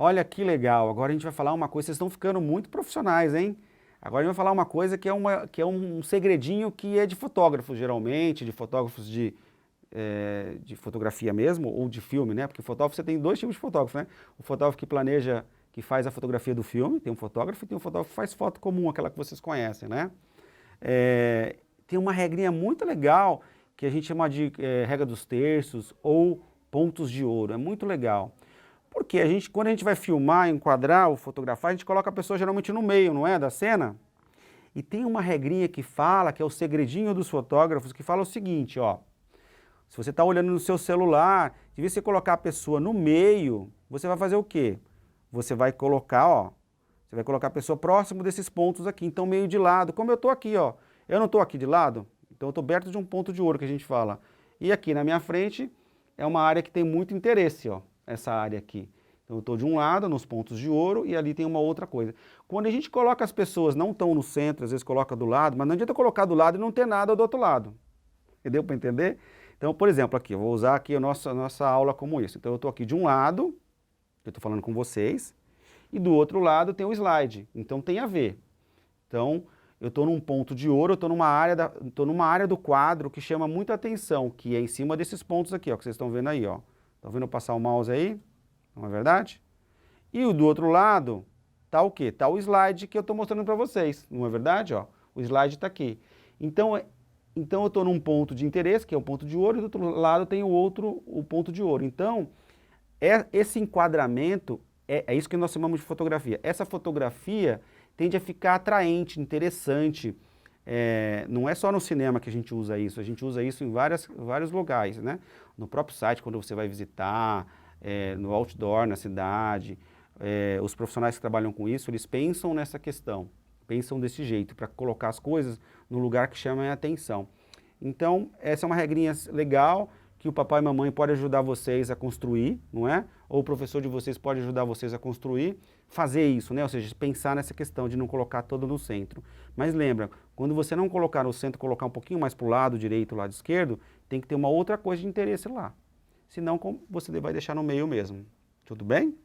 Olha que legal, agora a gente vai falar uma coisa, vocês estão ficando muito profissionais, hein? Agora a gente vai falar uma coisa que é um segredinho que é de fotógrafos, geralmente, de fotógrafos de fotografia mesmo, ou de filme, né? Porque fotógrafo, você tem dois tipos de fotógrafo, né? O fotógrafo que planeja, que faz a fotografia do filme, tem um fotógrafo, e tem um fotógrafo que faz foto comum, aquela que vocês conhecem, né? Tem uma regrinha muito legal, que a gente chama de regra dos terços, ou pontos de ouro, é muito legal. Porque quando a gente vai filmar, enquadrar ou fotografar, a gente coloca a pessoa geralmente no meio, não é, da cena? E tem uma regrinha que fala, que é o segredinho dos fotógrafos, que fala o seguinte, ó. Se você está olhando no seu celular, de vez você colocar a pessoa no meio, você vai fazer o quê? Você vai colocar, ó, você vai colocar a pessoa próximo desses pontos aqui, então meio de lado, como eu estou aqui, ó. Eu não estou aqui de lado, então eu estou perto de um ponto de ouro que a gente fala. E aqui na minha frente é uma área que tem muito interesse, ó, essa área aqui. Então eu estou de um lado, nos pontos de ouro, e ali tem uma outra coisa. Quando a gente coloca as pessoas, não estão no centro, às vezes coloca do lado, mas não adianta colocar do lado e não ter nada do outro lado. Deu para entender? Então, por exemplo, aqui, eu vou usar aqui a nossa aula como isso. Então eu estou aqui de um lado, eu estou falando com vocês, e do outro lado tem o slide, então tem a ver. Então, eu estou num ponto de ouro, eu estou numa área do quadro que chama muita atenção, que é em cima desses pontos aqui, ó, que vocês estão vendo aí, ó. Estão vendo eu passar o mouse aí? Não é verdade? E o do outro lado, tá o quê? Tá o slide que eu estou mostrando para vocês, não é verdade? Ó, o slide está aqui. Então eu estou num ponto de interesse, que é o ponto de ouro, e do outro lado tem o ponto de ouro. Então, esse enquadramento é isso que nós chamamos de fotografia. Essa fotografia tende a ficar atraente, interessante. Não é só no cinema que a gente usa isso em vários lugares, né? No próprio site, quando você vai visitar, no outdoor, na cidade, os profissionais que trabalham com isso, eles pensam nessa questão, pensam desse jeito, para colocar as coisas no lugar que chama a atenção. Então, essa é uma regrinha legal, que o papai e mamãe podem ajudar vocês a construir, não é? Ou o professor de vocês pode ajudar vocês a construir, fazer isso, né? Ou seja, pensar nessa questão de não colocar todo no centro. Mas lembra, quando você não colocar no centro, colocar um pouquinho mais para o lado direito, lado esquerdo, tem que ter uma outra coisa de interesse lá. Senão, você vai deixar no meio mesmo. Tudo bem?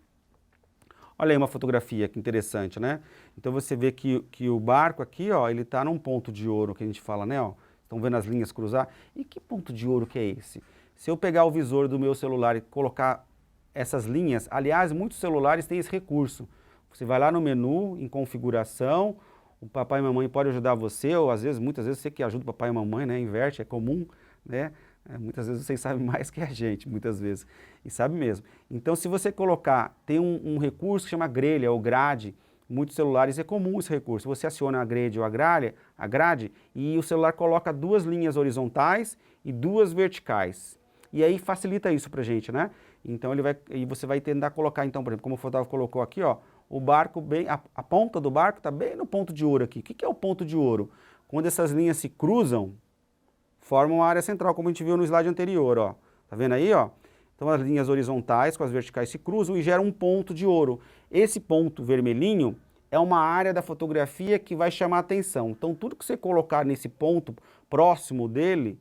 Olha aí uma fotografia, que interessante, né? Então você vê que o barco aqui, ó, ele está num ponto de ouro que a gente fala, né? Ó, estão vendo as linhas cruzar? E que ponto de ouro que é esse? Se eu pegar o visor do meu celular e colocar essas linhas, aliás, muitos celulares têm esse recurso. Você vai lá no menu, em configuração, o papai e mamãe podem ajudar você, ou muitas vezes você que ajuda o papai e mamãe, né? Inverte, é comum, né? Muitas vezes vocês sabem mais que a gente, muitas vezes, e sabe mesmo. Então, se você colocar, tem um recurso que chama grelha ou grade, muitos celulares é comum esse recurso. Você aciona a grade ou a grade, e o celular coloca duas linhas horizontais e duas verticais. E aí facilita isso pra gente, né? Então você vai tentar colocar, então, por exemplo, como o fotógrafo colocou aqui, ó, o barco a ponta do barco está bem no ponto de ouro aqui. O que é o ponto de ouro? Quando essas linhas se cruzam, formam uma área central, como a gente viu no slide anterior, ó. Tá vendo aí, ó? Então as linhas horizontais com as verticais se cruzam e geram um ponto de ouro. Esse ponto vermelhinho é uma área da fotografia que vai chamar a atenção. Então tudo que você colocar nesse ponto próximo dele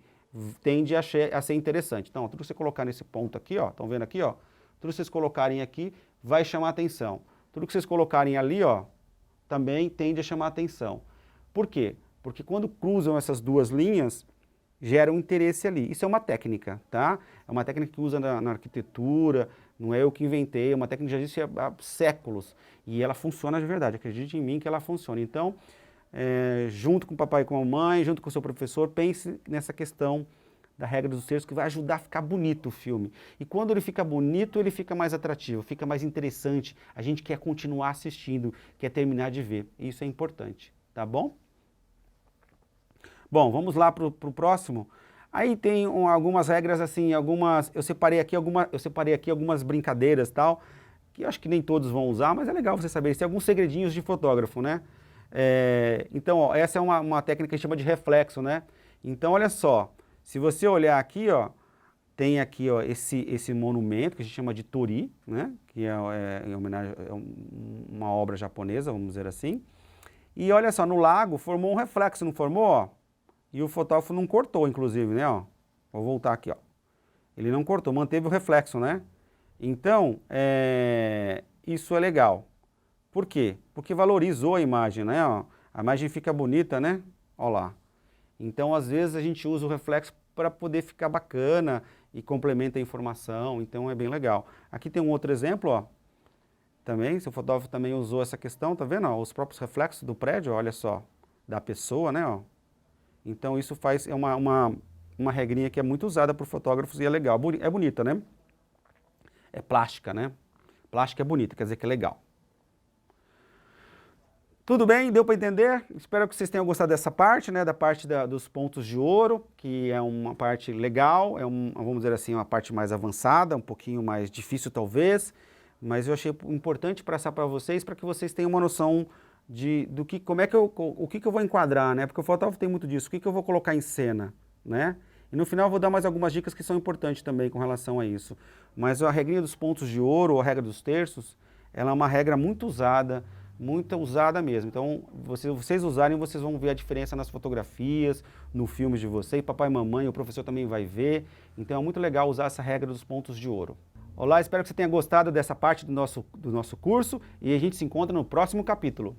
tende a ser interessante. Então, tudo que você colocar nesse ponto aqui, ó, estão vendo aqui, ó? Tudo que vocês colocarem aqui vai chamar a atenção. Tudo que vocês colocarem ali, ó, também tende a chamar a atenção. Por quê? Porque quando cruzam essas duas linhas, gera um interesse ali. Isso é uma técnica, tá? É uma técnica que usa na arquitetura, não é eu que inventei, é uma técnica que já existe há séculos. E ela funciona de verdade, acredite em mim que ela funciona. Então, junto com o papai e com a mamãe, junto com o seu professor, pense nessa questão da regra dos terços, que vai ajudar a ficar bonito o filme. E quando ele fica bonito, ele fica mais atrativo, fica mais interessante. A gente quer continuar assistindo, quer terminar de ver. Isso é importante, tá bom? Bom, vamos lá para o próximo. Aí tem algumas regras assim, eu separei aqui algumas brincadeiras tal, que eu acho que nem todos vão usar, mas é legal você saber. Tem alguns segredinhos de fotógrafo, né? Então, ó, essa é uma técnica que a gente chama de reflexo, né? Então, olha só, se você olhar aqui, ó, tem aqui, ó, esse monumento que a gente chama de Torii, né? Que em homenagem a uma obra japonesa, vamos dizer assim. E olha só, no lago formou um reflexo, não formou, ó? E o fotógrafo não cortou, inclusive, né, ó. Vou voltar aqui, ó. Ele não cortou, manteve o reflexo, né? Então, isso é legal. Por quê? Porque valorizou a imagem, né? Ó, a imagem fica bonita, né? Olha lá. Então, às vezes, a gente usa o reflexo para poder ficar bacana e complementa a informação, então é bem legal. Aqui tem um outro exemplo, ó. Também, se o fotógrafo também usou essa questão, tá vendo? Ó, os próprios reflexos do prédio, olha só, da pessoa, né? Ó. Então, isso faz, é uma regrinha que é muito usada por fotógrafos e é legal. É bonita, né? É plástica, né? Plástica é bonita, quer dizer que é legal. Tudo bem? Deu para entender? Espero que vocês tenham gostado dessa parte, né? Da parte dos pontos de ouro, que é uma parte legal, vamos dizer assim, uma parte mais avançada, um pouquinho mais difícil talvez, mas eu achei importante passar para vocês, para que vocês tenham uma noção como é que o que eu vou enquadrar, né? Porque o fotógrafo tem muito disso, o que eu vou colocar em cena, né? E no final eu vou dar mais algumas dicas que são importantes também com relação a isso. Mas a regrinha dos pontos de ouro, ou a regra dos terços, ela é uma regra muito usada mesmo. Então, vocês usarem, vocês vão ver a diferença nas fotografias, no filme de vocês, papai e mamãe, o professor também vai ver. Então, é muito legal usar essa regra dos pontos de ouro. Olá, espero que você tenha gostado dessa parte do nosso curso e a gente se encontra no próximo capítulo.